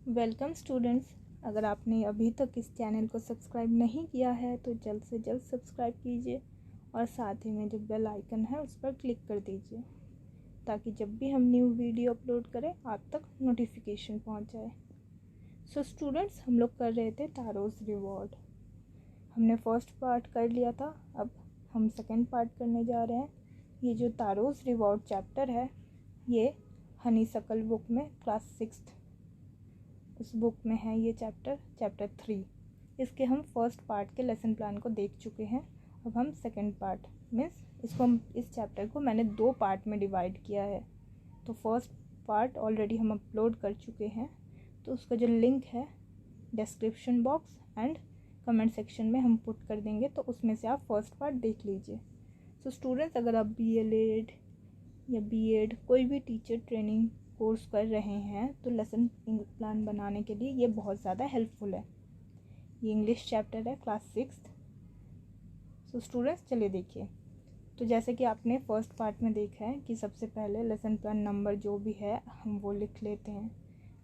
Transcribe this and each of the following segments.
Welcome students. अगर आपने अभी तक इस चैनल को सब्सक्राइब नहीं किया है तो जल्द से जल्द सब्सक्राइब कीजिए और साथ ही में जो बेल आइकन है उस पर क्लिक कर दीजिए ताकि जब भी हम न्यू वीडियो अपलोड करें आप तक नोटिफिकेशन पहुंच जाए। सो स्टूडेंट्स, हम लोग कर रहे थे तारोज़ रिवॉर्ड। हमने फर्स्ट पार्ट कर लिया था, अब हम सेकेंड पार्ट करने जा रहे हैं। ये जो तारोज़ रिवॉर्ड चैप्टर है ये हनीसकल बुक में क्लास 6 उस बुक में है। ये चैप्टर 3। इसके हम फर्स्ट पार्ट के लेसन प्लान को देख चुके हैं। अब हम सेकंड पार्ट मीन्स इस चैप्टर को मैंने 2 पार्ट में डिवाइड किया है। तो फर्स्ट पार्ट ऑलरेडी हम अपलोड कर चुके हैं, तो उसका जो लिंक है description box and comment section में हम पुट कर देंगे, तो उसमें से आप फर्स्ट पार्ट देख लीजिए। सो स्टूडेंट्स, अगर आप BLED या B.Ed कोई भी टीचर ट्रेनिंग कोर्स कर रहे हैं तो लेसन प्लान बनाने के लिए ये बहुत ज़्यादा हेल्पफुल है। ये इंग्लिश चैप्टर है क्लास 6। सो स्टूडेंट्स, चलिए देखिए। तो जैसे कि आपने फर्स्ट पार्ट में देखा है कि सबसे पहले लेसन प्लान नंबर जो भी है हम वो लिख लेते हैं।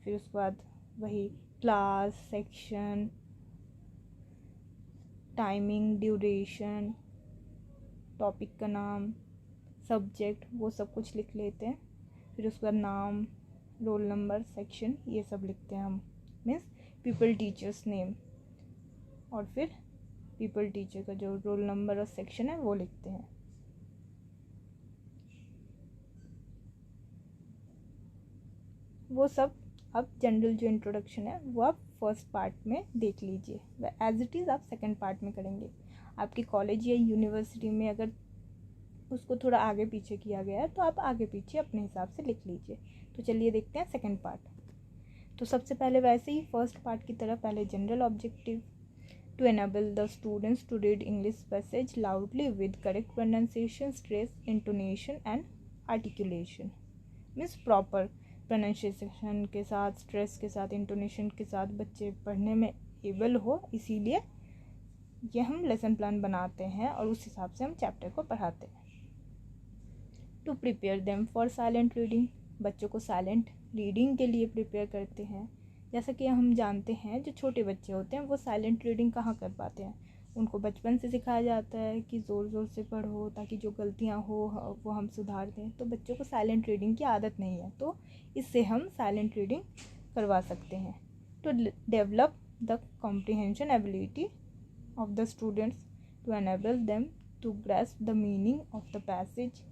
फिर उसके बाद वही class, section, timing, duration, topic का नाम, सब्जेक्ट, वो सब कुछ लिख लेते हैं। फिर उसके बाद नाम, रोल नंबर, सेक्शन, ये सब लिखते हैं हम, मीन्स पीपल टीचर्स नेम। और फिर पीपल टीचर का जो रोल नंबर और सेक्शन है वो लिखते हैं। वो सब अब जनरल जो इंट्रोडक्शन है वो आप फर्स्ट पार्ट में देख लीजिए, एज इट इज़ आप सेकेंड पार्ट में करेंगे। आपकी कॉलेज या यूनिवर्सिटी में अगर उसको थोड़ा आगे पीछे किया गया है तो आप आगे पीछे अपने हिसाब से लिख लीजिए। तो चलिए देखते हैं सेकंड पार्ट। तो सबसे पहले वैसे ही फर्स्ट पार्ट की तरह पहले general objective to enable the students to read English passage loudly with correct pronunciation, stress, intonation and articulation. Means proper pronunciation के साथ, स्ट्रेस के साथ, इंटोनेशन के साथ बच्चे पढ़ने में एबल हो, इसीलिए ये हम लेसन प्लान बनाते हैं और उस हिसाब से हम चैप्टर को पढ़ाते हैं। To prepare them for silent reading, बच्चों को साइलेंट रीडिंग के लिए प्रिपेयर करते हैं। जैसा कि हम जानते हैं जो छोटे बच्चे होते हैं वो साइलेंट रीडिंग कहाँ कर पाते हैं। उनको बचपन से सिखाया जाता है कि ज़ोर ज़ोर से पढ़ो ताकि जो गलतियाँ हो वो हम सुधार दें। तो बच्चों को साइलेंट रीडिंग की आदत नहीं है, तो इससे हम साइलेंट रीडिंग करवा सकते हैं। To develop the comprehension ability of the students, to enable them to grasp the meaning of the passage,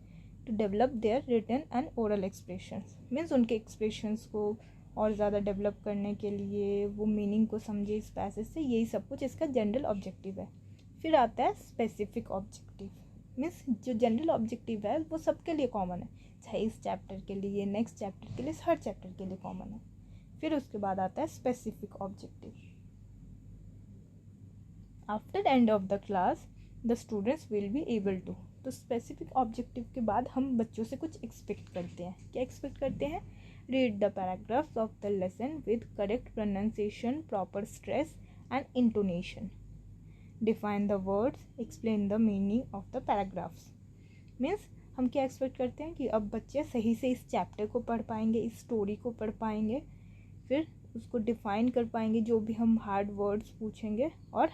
to develop their written and oral expressions. Means उनके एक्सप्रेशंस को और ज़्यादा डेवलप करने के लिए वो मीनिंग को समझे इस पैसेज से, यही सब कुछ इसका जनरल ऑब्जेक्टिव है। फिर आता है स्पेसिफिक ऑब्जेक्टिव। मीन्स जो जनरल ऑब्जेक्टिव है वो सबके लिए कॉमन है, चाहे इस चैप्टर के लिए, नेक्स्ट चैप्टर के लिए, हर चैप्टर के लिए कॉमन है। फिर उसके बाद आता है specific objective. After end of the class the students will be able to. तो स्पेसिफिक ऑब्जेक्टिव के बाद हम बच्चों से कुछ एक्सपेक्ट करते हैं। क्या एक्सपेक्ट करते हैं? Read the paragraphs of the lesson with correct pronunciation, proper stress and intonation, define the words, explain the meaning of the paragraphs. Means हम क्या एक्सपेक्ट करते हैं कि अब बच्चे सही से इस चैप्टर को पढ़ पाएंगे, इस स्टोरी को पढ़ पाएंगे, फिर उसको डिफाइन कर पाएंगे जो भी हम हार्ड वर्ड्स पूछेंगे। और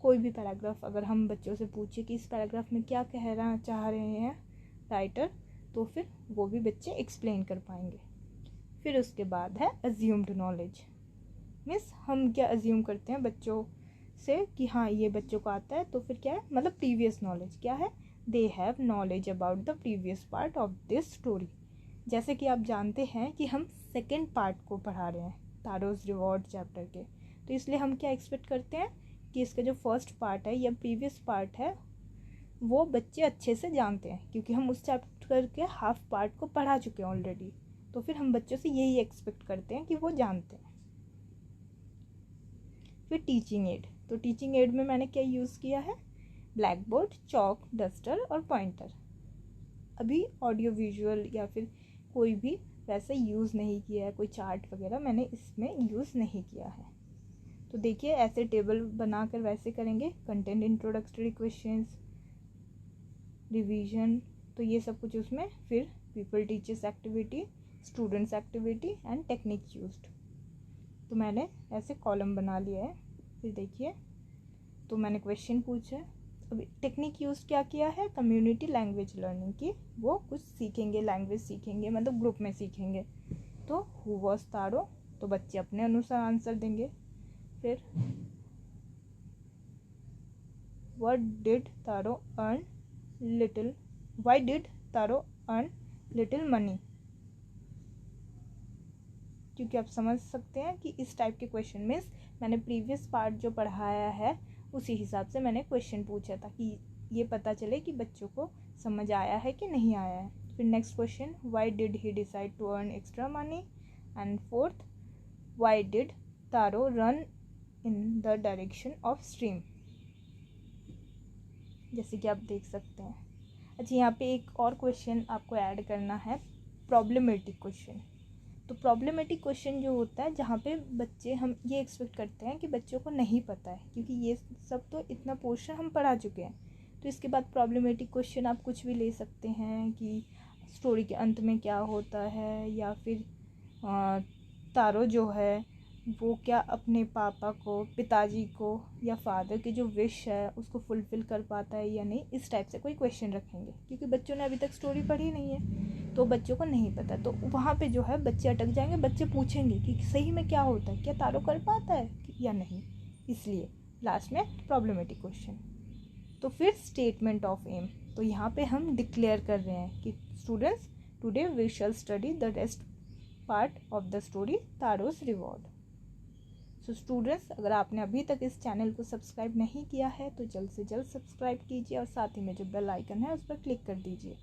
कोई भी पैराग्राफ अगर हम बच्चों से पूछे कि इस पैराग्राफ में क्या कहना चाह रहे हैं राइटर, तो फिर वो भी बच्चे एक्सप्लेन कर पाएंगे। फिर उसके बाद है अज्यूम्ड नॉलेज। मीन्स हम क्या अज्यूम करते हैं बच्चों से कि हाँ ये बच्चों को आता है, तो फिर क्या है, मतलब प्रीवियस नॉलेज क्या है, they have knowledge about the previous part of this story. जैसे कि आप जानते हैं कि हम सेकेंड पार्ट को पढ़ा रहे हैं तारोज़ रिवॉर्ड चैप्टर के, तो इसलिए हम क्या एक्सपेक्ट करते हैं कि इसका जो फर्स्ट पार्ट है या प्रीवियस पार्ट है वो बच्चे अच्छे से जानते हैं, क्योंकि हम उस चैप्टर के हाफ पार्ट को पढ़ा चुके हैं ऑलरेडी। तो फिर हम बच्चों से यही एक्सपेक्ट करते हैं कि वो जानते हैं। फिर टीचिंग एड। तो टीचिंग एड में मैंने क्या यूज़ किया है? ब्लैक बोर्ड, चॉक, डस्टर और पॉइंटर। अभी ऑडियो विजुअल या फिर कोई भी वैसे यूज़ नहीं किया है, कोई चार्ट वगैरह मैंने इसमें यूज़ नहीं किया है। तो देखिए ऐसे टेबल बनाकर वैसे करेंगे, कंटेंट, इंट्रोडक्टरी क्वेश्चंस, रिवीजन, तो ये सब कुछ उसमें। फिर people teachers activity, students activity and technique used. तो मैंने ऐसे कॉलम बना लिया है। फिर देखिए, तो मैंने क्वेश्चन पूछा है। अभी टेक्निक यूज़ क्या किया है, कम्युनिटी लैंग्वेज लर्निंग की। वो कुछ सीखेंगे, लैंग्वेज सीखेंगे, मतलब ग्रुप में सीखेंगे। तो हु वॉज तारो, तो बच्चे अपने अनुसार आंसर देंगे। फिर what did taro earn little, why did taro earn little money, क्योंकि आप समझ सकते हैं कि इस टाइप के क्वेश्चन में मैंने प्रीवियस पार्ट जो पढ़ाया है उसी हिसाब से मैंने क्वेश्चन पूछा था कि ये पता चले कि बच्चों को समझ आया है कि नहीं आया है। फिर next question, why did he decide to earn extra money, and fourth, why did Taro run in the direction of stream, जैसे कि आप देख सकते हैं। अच्छा, यहाँ पे एक और क्वेश्चन आपको ऐड करना है, प्रॉब्लमेटिक क्वेश्चन। तो प्रॉब्लमेटिक क्वेश्चन जो होता है जहाँ पे बच्चे, हम ये एक्सपेक्ट करते हैं कि बच्चों को नहीं पता है, क्योंकि ये सब तो इतना पोर्शन हम पढ़ा चुके हैं। तो इसके बाद प्रॉब्लमेटिक क्वेश्चन आप कुछ भी ले सकते हैं कि स्टोरी के अंत में क्या होता है, या फिर तारो जो है वो क्या अपने पापा को, पिताजी को, या फादर की जो विश है उसको फुलफ़िल कर पाता है या नहीं। इस टाइप से कोई क्वेश्चन रखेंगे, क्योंकि बच्चों ने अभी तक स्टोरी पढ़ी नहीं है तो बच्चों को नहीं पता। तो वहाँ पे जो है बच्चे अटक जाएंगे, बच्चे पूछेंगे कि सही में क्या होता है, क्या तारो कर पाता है या नहीं। इसलिए लास्ट में प्रॉब्लमेटिक क्वेश्चन। तो फिर स्टेटमेंट ऑफ एम, तो यहाँ पे हम डिक्लेयर कर रहे हैं कि students today we shall study the rest part of the story Taro's reward. So students, अगर आपने अभी तक इस चैनल को सब्सक्राइब नहीं किया है तो जल्द से जल्द सब्सक्राइब कीजिए और साथ ही में जो बेल आइकन है उस पर क्लिक कर दीजिए,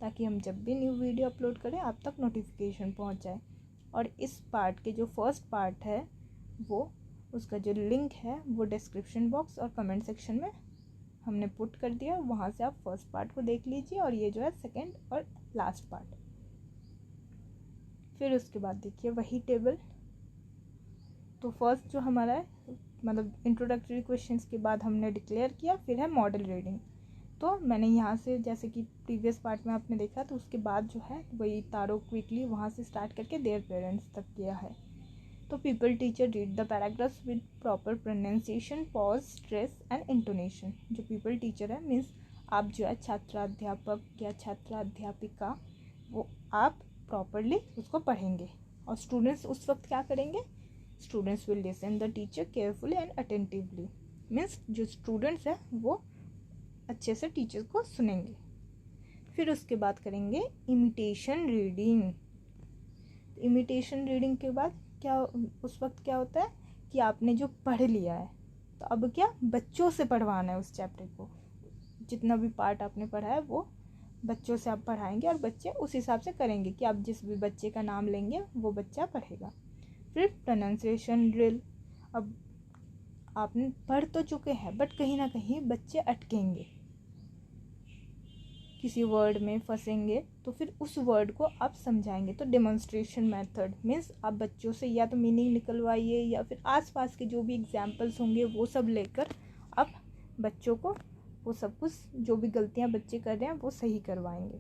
ताकि हम जब भी न्यू वीडियो अपलोड करें आप तक नोटिफिकेशन पहुंच जाए। और इस पार्ट के जो फर्स्ट पार्ट है वो, उसका जो लिंक है वो डिस्क्रिप्शन बॉक्स और कमेंट सेक्शन में हमने पुट कर दिया, वहाँ से आप फर्स्ट पार्ट को देख लीजिए, और ये जो है सेकेंड और लास्ट पार्ट। फिर उसके बाद देखिए वही टेबल। तो फर्स्ट जो हमारा है, मतलब इंट्रोडक्टरी क्वेश्चंस के बाद हमने डिक्लेयर किया, फिर है मॉडल रीडिंग। तो मैंने यहाँ से, जैसे कि प्रीवियस पार्ट में आपने देखा, तो उसके बाद जो है वही तारो क्विकली वहाँ से स्टार्ट करके देयर पेरेंट्स तक किया है। तो people teacher read the paragraphs with proper pronunciation, pause, stress and intonation. जो पीपल टीचर है मीन्स आप जो है छात्राध्यापक या छात्राध्यापिका, वो आप प्रॉपरली उसको पढ़ेंगे। और स्टूडेंट्स उस वक्त क्या करेंगे, students will listen the teacher carefully and attentively, means जो स्टूडेंट्स है वो अच्छे से टीचर को सुनेंगे। फिर उसके बाद करेंगे इमिटेशन रीडिंग। इमिटेशन रीडिंग के बाद क्या, उस वक्त क्या होता है कि आपने जो पढ़ लिया है तो अब क्या बच्चों से पढ़वाना है उस चैप्टर को। जितना भी पार्ट आपने पढ़ा है वो बच्चों से आप पढ़ाएंगे, और बच्चे उस हिसाब से करेंगे कि आप जिस भी बच्चे का नाम लेंगे वो बच्चा पढ़ेगा। फिर प्रोनाउंसिएशन ड्रिल। अब आपने पढ़ तो चुके हैं बट कहीं ना कहीं बच्चे अटकेंगे, किसी वर्ड में फंसेंगे, तो फिर उस वर्ड को आप समझाएंगे। तो डेमोन्स्ट्रेशन मेथड मीन्स आप बच्चों से या तो मीनिंग निकलवाइए, या फिर आसपास के जो भी एग्जाम्पल्स होंगे वो सब लेकर आप बच्चों को वो सब कुछ, जो भी गलतियां बच्चे कर रहे हैं वो सही करवाएंगे।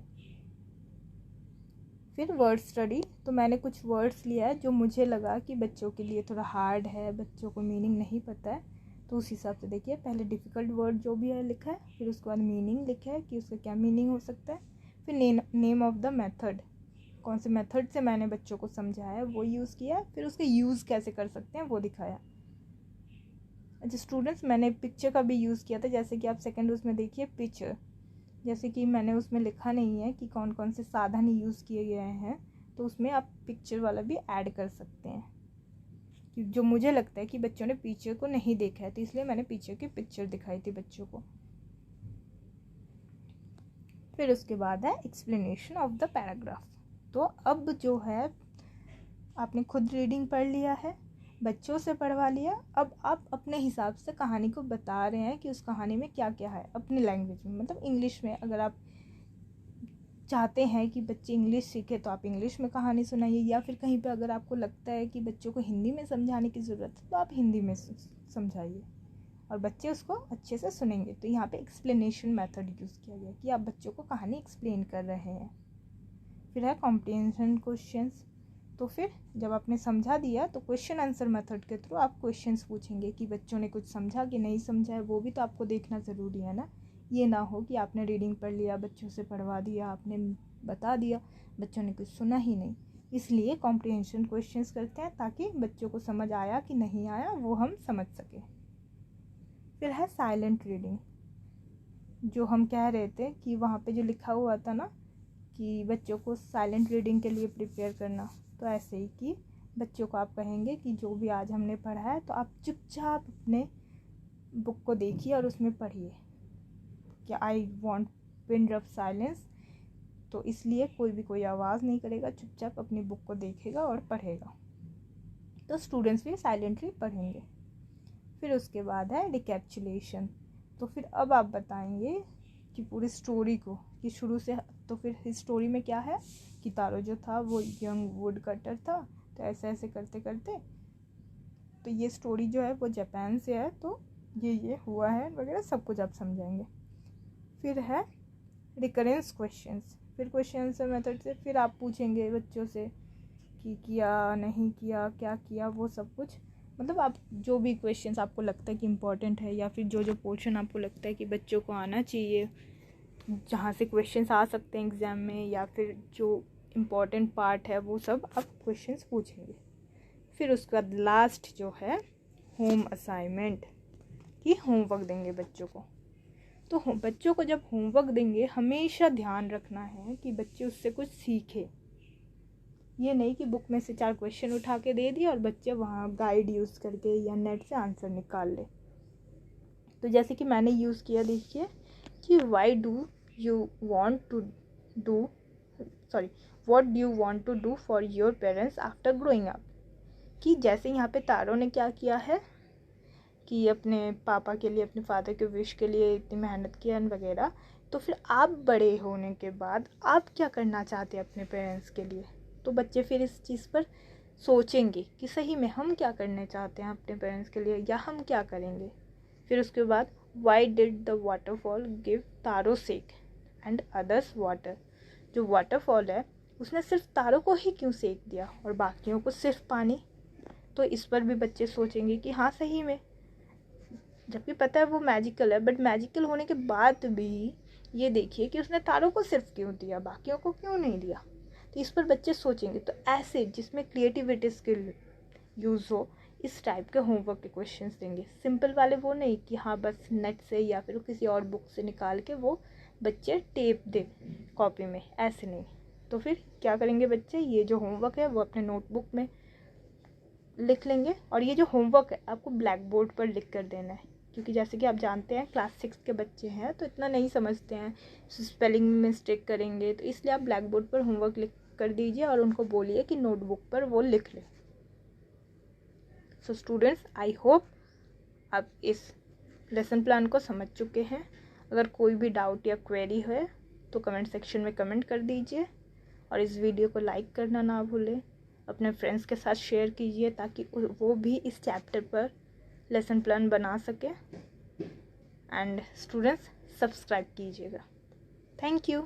फिर वर्ड स्टडी। तो मैंने कुछ वर्ड्स लिया है जो मुझे लगा कि बच्चों के लिए थोड़ा हार्ड है, बच्चों को मीनिंग नहीं पता है, तो उस हिसाब से देखिए पहले डिफ़िकल्ट वर्ड जो भी है लिखा है, फिर उसके बाद मीनिंग लिखा है कि उसका क्या मीनिंग हो सकता है, फिर नेम ऑफ द मेथड, कौन से मेथड से मैंने बच्चों को समझाया है वो यूज़ किया, फिर उसका यूज़ कैसे कर सकते हैं वो दिखाया। अच्छा स्टूडेंट्स, मैंने पिक्चर का भी यूज़ किया था, जैसे कि आप सेकेंड उसमें देखिए पिक्चर, जैसे कि मैंने उसमें लिखा नहीं है कि कौन कौन से साधन यूज़ किए गए हैं, तो उसमें आप पिक्चर वाला भी ऐड कर सकते हैं, जो मुझे लगता है कि बच्चों ने पिक्चर को नहीं देखा है, तो इसलिए मैंने पिक्चर की पिक्चर दिखाई थी बच्चों को। फिर उसके बाद है एक्सप्लेनेशन ऑफ द पैराग्राफ। तो अब जो है आपने खुद रीडिंग पढ़ लिया है, बच्चों से पढ़वा लिया, अब आप अपने हिसाब से कहानी को बता रहे हैं कि उस कहानी में क्या क्या है, अपनी लैंग्वेज में, मतलब इंग्लिश में। अगर आप चाहते हैं कि बच्चे इंग्लिश सीखे तो आप इंग्लिश में कहानी सुनाइए, या फिर कहीं पे अगर आपको लगता है कि बच्चों को हिंदी में समझाने की ज़रूरत है तो आप हिंदी में समझाइए, और बच्चे उसको अच्छे से सुनेंगे। तो यहाँ पे एक्सप्लेनेशन मेथड यूज़ किया गया कि आप बच्चों को कहानी एक्सप्लेन कर रहे हैं। फिर है कॉम्प्रिहेंशन क्वेश्चंस। तो फिर जब आपने समझा दिया तो क्वेश्चन आंसर मेथड के थ्रू आप क्वेश्चंस पूछेंगे कि बच्चों ने कुछ समझा कि नहीं समझा है, वो भी तो आपको देखना ज़रूरी है ना। ये ना हो कि आपने रीडिंग पढ़ लिया, बच्चों से पढ़वा दिया, आपने बता दिया, बच्चों ने कुछ सुना ही नहीं। इसलिए कॉम्प्रिहेंशन क्वेश्चंस करते हैं ताकि बच्चों को समझ आया कि नहीं आया वो हम समझ सकें। फिर है साइलेंट रीडिंग, जो हम कह रहे थे कि वहाँ पे जो लिखा हुआ था ना कि बच्चों को साइलेंट रीडिंग के लिए प्रिपेयर करना, तो ऐसे ही कि बच्चों को आप कहेंगे कि जो भी आज हमने पढ़ा है तो आप चुपचाप अपने बुक को देखिए और उसमें पढ़िए कि I want pin of silence. तो इसलिए कोई आवाज़ नहीं करेगा, चुपचाप अपनी बुक को देखेगा और पढ़ेगा। तो स्टूडेंट्स भी साइलेंटली पढ़ेंगे। फिर उसके बाद है रिकैप्चुलेशन। तो फिर अब आप बताएंगे कि पूरी स्टोरी को कि शुरू से, तो फिर स्टोरी में क्या है कि तारो जो था वो यंग वुड कटर था, तो ऐसे ऐसे करते करते तो ये स्टोरी जो है वो जापान से है, तो ये हुआ है वगैरह सब कुछ आप समझाएंगे। फिर है रिकरेंस क्वेश्चंस। फिर क्वेश्चन आंसर मेथड से फिर आप पूछेंगे बच्चों से कि किया नहीं किया, क्या किया, वो सब कुछ। मतलब आप जो भी क्वेश्चंस आपको लगता है कि इम्पोर्टेंट है, या फिर जो पोर्शन आपको लगता है कि बच्चों को आना चाहिए, जहाँ से क्वेश्चंस आ सकते हैं एग्ज़ाम में, या फिर जो इम्पोर्टेंट पार्ट है वो सब आप क्वेश्चंस पूछेंगे। फिर उसके बाद लास्ट जो है होम असाइनमेंट, कि होमवर्क देंगे बच्चों को। तो बच्चों को जब होमवर्क देंगे हमेशा ध्यान रखना है कि बच्चे उससे कुछ सीखे। ये नहीं कि बुक में से 4 क्वेश्चन उठा के दे दिया और बच्चे वहाँ गाइड यूज़ करके या नेट से आंसर निकाल ले। तो जैसे कि मैंने यूज़ किया, देखिए कि what do you want to do for your parents after growing up. कि जैसे यहाँ पे तारों ने क्या किया है कि अपने पापा के लिए, अपने फादर के विश के लिए इतनी मेहनत किया वगैरह, तो फिर आप बड़े होने के बाद आप क्या करना चाहते हैं अपने पेरेंट्स के लिए। तो बच्चे फिर इस चीज़ पर सोचेंगे कि सही में हम क्या करने चाहते हैं अपने पेरेंट्स के लिए, या हम क्या करेंगे। फिर उसके बाद why did the waterfall give Taro sake and others water. जो वाटरफॉल है उसने सिर्फ तारों को ही क्यों सेक दिया और बाकियों को सिर्फ पानी। तो इस पर भी बच्चे सोचेंगे कि हाँ सही में, जबकि पता है वो मैजिकल है, बट मैजिकल होने के बाद भी ये देखिए कि उसने तारों को सिर्फ क्यों दिया, बाकियों को क्यों नहीं दिया। तो इस पर बच्चे सोचेंगे। तो ऐसे जिसमें क्रिएटिविटी स्किल यूज़ हो, इस टाइप के होमवर्क के क्वेश्चंस देंगे। सिंपल वाले वो नहीं कि हाँ बस नेट से या फिर किसी और बुक से निकाल के वो बच्चे टेप दे कॉपी में, ऐसे नहीं। तो फिर क्या करेंगे बच्चे, ये जो होमवर्क है वो अपने नोटबुक में लिख लेंगे, और ये जो होमवर्क है आपको ब्लैक बोर्ड पर लिख कर देना है। क्योंकि जैसे कि आप जानते हैं क्लास 6 के बच्चे हैं तो इतना नहीं समझते हैं, स्पेलिंग में मिस्टेक करेंगे, तो इसलिए आप ब्लैक बोर्ड पर होमवर्क लिख कर दीजिए और उनको बोलिए कि नोटबुक पर वो लिख लें। सो स्टूडेंट्स, आई होप आप इस लेसन प्लान को समझ चुके हैं। अगर कोई भी डाउट या क्वेरी है तो कमेंट सेक्शन में कमेंट कर दीजिए, और इस वीडियो को लाइक करना ना भूलें। अपने फ्रेंड्स के साथ शेयर कीजिए ताकि वो भी इस चैप्टर पर लेसन प्लान बना सके। एंड स्टूडेंट्स, सब्सक्राइब कीजिएगा। Thank you.